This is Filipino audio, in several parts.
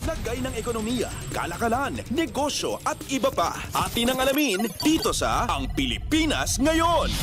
Lagay ng ekonomiya, kalakalan, negosyo at iba pa. Atin ang alamin dito sa Ang Pilipinas Ngayon.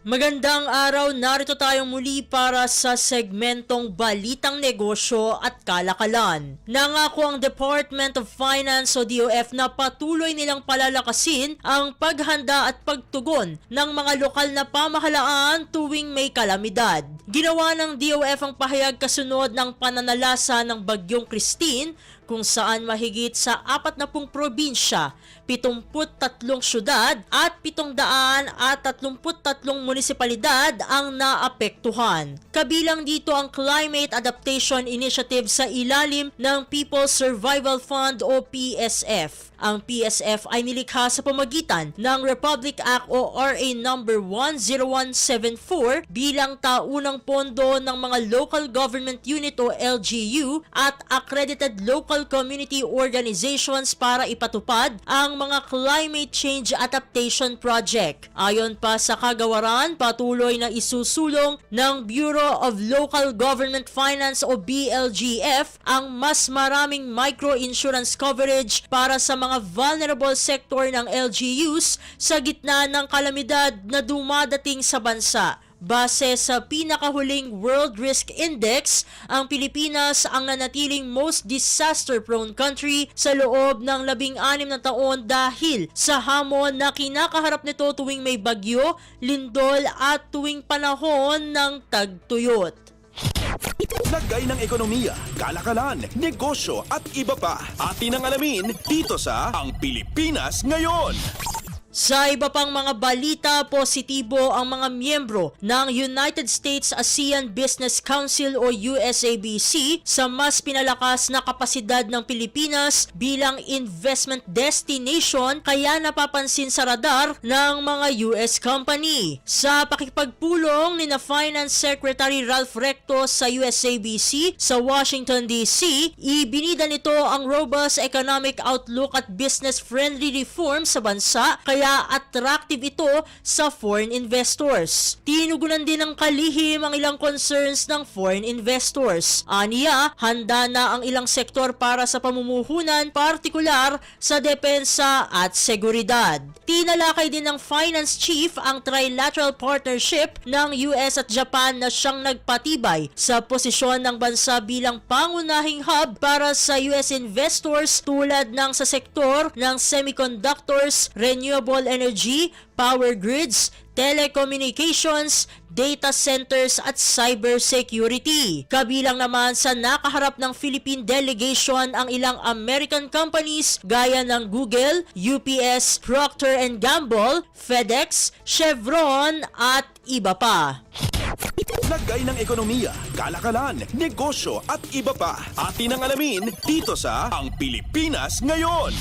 Magandang araw, narito tayong muli para sa segmentong Balitang Negosyo at Kalakalan. Nangako ang Department of Finance o DOF na patuloy nilang palalakasin ang paghanda at pagtugon ng mga lokal na pamahalaan tuwing may kalamidad. Ginawa ng DOF ang pahayag kasunod ng pananalasa ng Bagyong Christine kung saan mahigit sa 40 probinsya, 73 syudad at 733 munisipalidad ang naapektuhan. Kabilang dito ang Climate Adaptation Initiative sa ilalim ng People's Survival Fund o PSF. Ang PSF ay nilikha sa pamagitan ng Republic Act o RA number 10174 bilang taunang pondo ng mga Local Government Unit o LGU at Accredited Local Community Organizations para ipatupad ang mga Climate Change Adaptation Project. Ayon pa sa kagawaran, patuloy na isusulong ng Bureau of Local Government Finance o BLGF ang mas maraming micro-insurance coverage para sa mga vulnerable sector ng LGUs sa gitna ng kalamidad na dumadating sa bansa. Base sa pinakahuling World Risk Index, ang Pilipinas ang nanatiling most disaster-prone country sa loob ng 16 na taon dahil sa hamon na kinakaharap nito tuwing may bagyo, lindol at tuwing panahon ng tagtuyot. Lagay ng ekonomiya, kalakalan, negosyo at iba pa. Atin ang alamin dito sa Ang Pilipinas Ngayon. Sa iba pang mga balita, positibo ang mga miyembro ng United States ASEAN Business Council o USABC sa mas pinalakas na kapasidad ng Pilipinas bilang investment destination kaya napapansin sa radar ng mga US company. Sa pakikipagpulong ni na Finance Secretary Ralph Recto sa USABC sa Washington DC, ibinida nito ang robust economic outlook at business-friendly reform sa bansa kaya attractive ito sa foreign investors. Tinugunan din ng kalihim ang ilang concerns ng foreign investors. Aniya, handa na ang ilang sektor para sa pamumuhunan, partikular sa depensa at seguridad. Tinalakay din ng finance chief ang trilateral partnership ng US at Japan na siyang nagpatibay sa posisyon ng bansa bilang pangunahing hub para sa US investors tulad ng sa sektor ng semiconductors, renewable energy, power grids, telecommunications, data centers at cybersecurity. Kabilang naman sa nakaharap ng Philippine delegation ang ilang American companies gaya ng Google, UPS, Procter & Gamble, FedEx, Chevron at iba pa. Lagay ng ekonomiya, kalakalan, negosyo at iba pa. Atin ang alamin dito sa Ang Pilipinas Ngayon.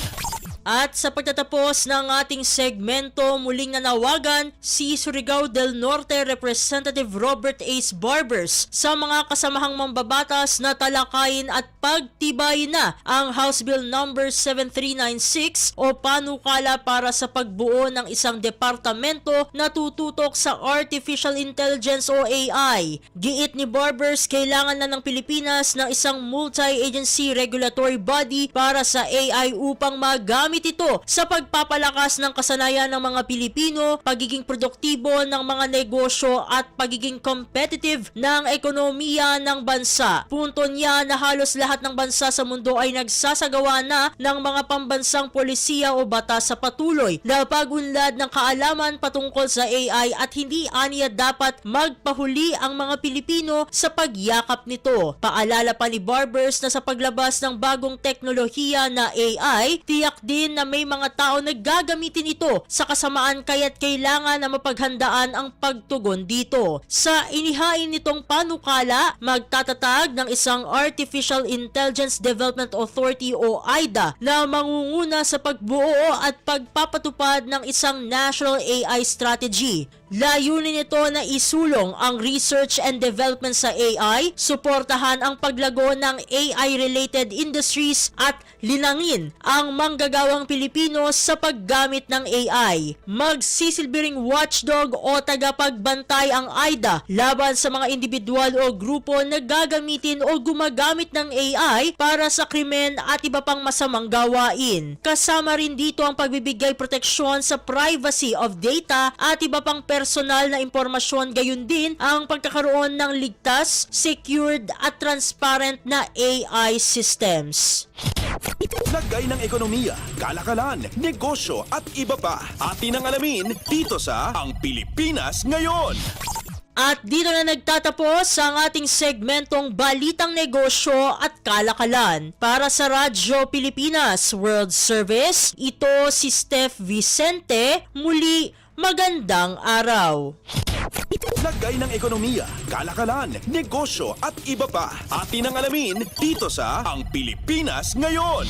At sa pagtatapos ng ating segmento, muling nanawagan si Surigao del Norte Representative Robert Ace Barbers sa mga kasamahang mambabatas na talakayin at pagtibay na ang House Bill number 7396 o panukala para sa pagbuo ng isang departamento na tututok sa Artificial Intelligence o AI. Giit ni Barbers, kailangan na ng Pilipinas ng isang multi-agency regulatory body para sa AI upang magamit ito sa pagpapalakas ng kasanayan ng mga Pilipino, pagiging produktibo ng mga negosyo at pagiging competitive ng ekonomiya ng bansa. Punto niya na halos lahat ng bansa sa mundo ay nagsasagawa na ng mga pambansang polisiya o batas sa patuloy na pagunlad ng kaalaman patungkol sa AI at hindi aniya dapat magpahuli ang mga Pilipino sa pagyakap nito. Paalala pa ni Barbers na sa paglabas ng bagong teknolohiya na AI, tiyak din na may mga tao na gagamitin ito sa kasamaan kaya't kailangan na mapaghandaan ang pagtugon dito. Sa inihain nitong panukala, magtatatag ng isang Artificial Intelligence Development Authority o AIDA na mangunguna sa pagbuo at pagpapatupad ng isang National AI Strategy. Layunin nito na isulong ang research and development sa AI, suportahan ang paglago ng AI-related industries at linangin ang manggagawang Pilipino sa paggamit ng AI. Magsisilbi ring watchdog o tagapagbantay ang AIDA laban sa mga individual o grupo na gagamitin o gumagamit ng AI para sa krimen at iba pang masamang gawain. Kasama rin dito ang pagbibigay proteksyon sa privacy of data at iba pang personal na impormasyon, gayon din ang pagkakaroon ng ligtas, secured at transparent na AI systems. Lagay ng ekonomiya, kalakalan, negosyo at iba pa. Atin ang alamin dito sa Ang Pilipinas Ngayon. At dito na nagtatapos ang ating segmentong Balitang Negosyo at Kalakalan. Para sa Radyo Pilipinas World Service, ito si Steph Vicente. Muli, magandang araw. Lagay ng ekonomiya, kalakalan, negosyo at iba pa. Atin ang alamin dito sa Ang Pilipinas Ngayon.